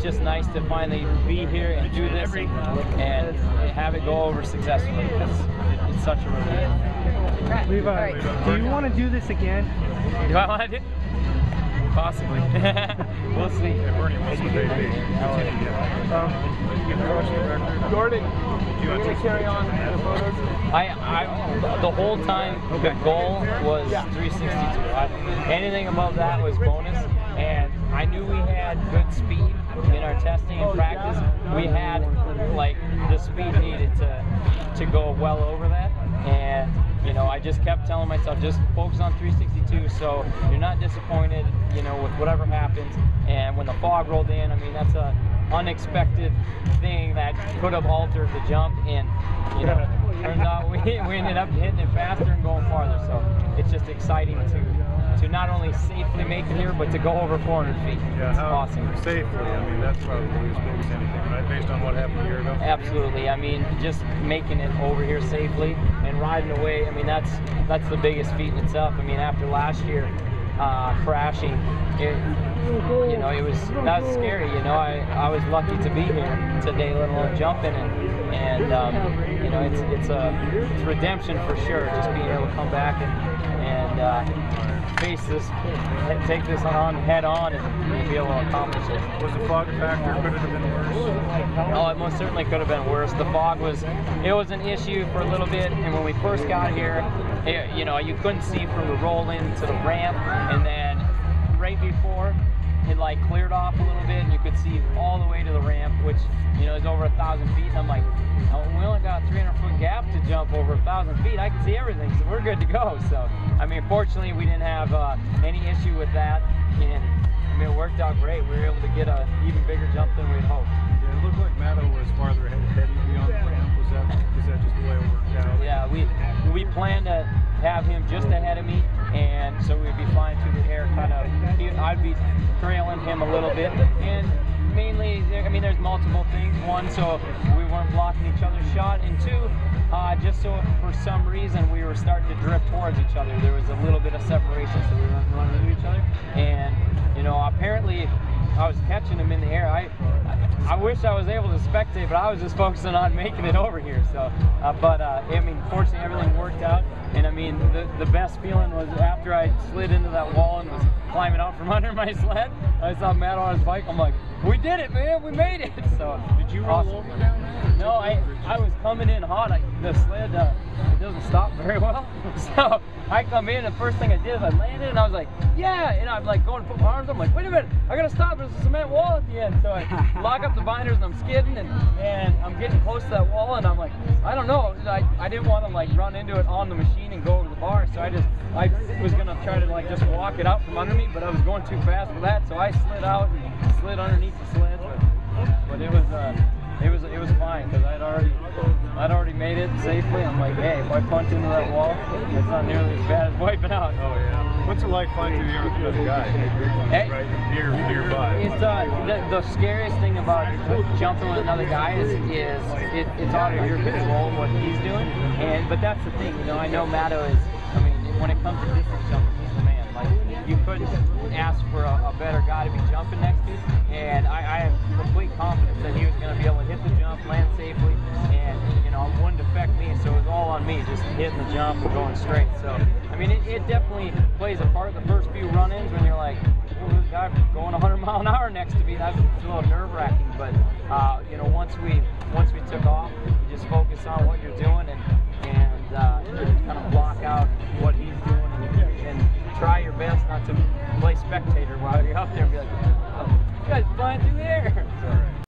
it's just nice to finally be here and do this and have it go over successfully, because it's such a relief. Levi, do you want to do this again? Do I want to do it? Possibly. We'll see. Jordan, do you want to carry on the photos? The whole time the goal was 362. Anything above that was bonus, and I knew we had good speed in our testing and practice. We had like the speed needed to go well over that, and you know, I just kept telling myself, just focus on 362 so you're not disappointed, you know, with whatever happens. And when the fog rolled in, I mean, that's a unexpected thing that could have altered the jump, and you know, turns out we ended up hitting it faster and going farther. So it's just exciting to not only safely make it here, but to go over 400 feet. Yeah, it's awesome. Safely, I mean, that's probably as big as anything, right? Based on what happened a year ago? Absolutely. I mean, just making it over here safely and riding away, I mean, that's the biggest feat in itself. I mean, after last year crashing, you know, that was scary. You know, I was lucky to be here today, let alone jumping, and you know, it's redemption for sure, just being able to come back and face this, take this on head on, and be able to accomplish it. Was the fog a factor? Could it have been worse? Oh, it most certainly could have been worse. The fog was an issue for a little bit, and when we first got here, you know, you couldn't see from the roll in to the ramp, and then right before it like cleared off a little bit, and you could see all the way to the ramp, which, you know, is over 1,000 feet. And I'm like, oh, we only got a 300-foot gap to jump over 1,000 feet. I can see everything, so we're good to go. So, I mean, fortunately, we didn't have any issue with that, and I mean, it worked out great. We were able to get an even bigger jump than we'd hoped. Yeah, it looked like Matto was farther ahead beyond the ramp. Was that just the way it worked out? Yeah, we planned to have him just ahead of me, and so we'd be flying through the air, kind of. I'd be trailing him a little bit, and mainly, I mean, there's multiple things. One, so we weren't blocking each other's shot, and two, just so if for some reason we were starting to drift towards each other, there was a little bit of separation, so we weren't running into each other. And you know, apparently I was catching him in the air. I wish I was able to spectate, but I was just focusing on making it over here. So, I mean, fortunately everything worked out. And I mean, the best feeling was after I slid into that wall and was climbing out from under my sled. I saw Matt on his bike. I'm like, we did it, man! We made it! So, did you roll over down? No, I was coming in hot. The sled it doesn't stop very well. So I come in, and the first thing I did is I landed, and I was like, yeah! And I'm like going to put my arms up. I'm like, wait a minute! I gotta stop. There's a cement wall at the end. So I lock up the binders, and I'm skidding, and I'm getting close to that wall, and I'm like, I don't know. I didn't want to like run into it on the machine and go over the bar, so I was gonna try to like just walk it out from under me, but I was going too fast for that, so I slid out and slid underneath the sled. But it was fine, because I'd already made it safely. I'm like, hey, if I punch into that wall, it's not nearly as bad as wiping out. Oh yeah. What's it like flying through the air with another guy? Right nearby. It's the scariest thing about jumping with another guy is it's out of your control what he's doing. But that's the thing, you know. I know Matto is. I mean, when it comes to distance jumping, he's the man. Like, you couldn't ask for a better guy to be jumping next to, and I have complete confidence that he was going to be able to hit the jump, land safely, and you know, it wouldn't affect me. So it was all on me, just hitting the jump and going straight. So I mean, it definitely plays a part. The first few run-ins when you're like, oh, this guy going 100 miles an hour next to me, that's a little nerve-wracking. But you know, once we took off, you just focus on what you're doing and kind of block out what he's doing, and try your best not to play spectator while you're out there and be like, oh, you guys flying through the air.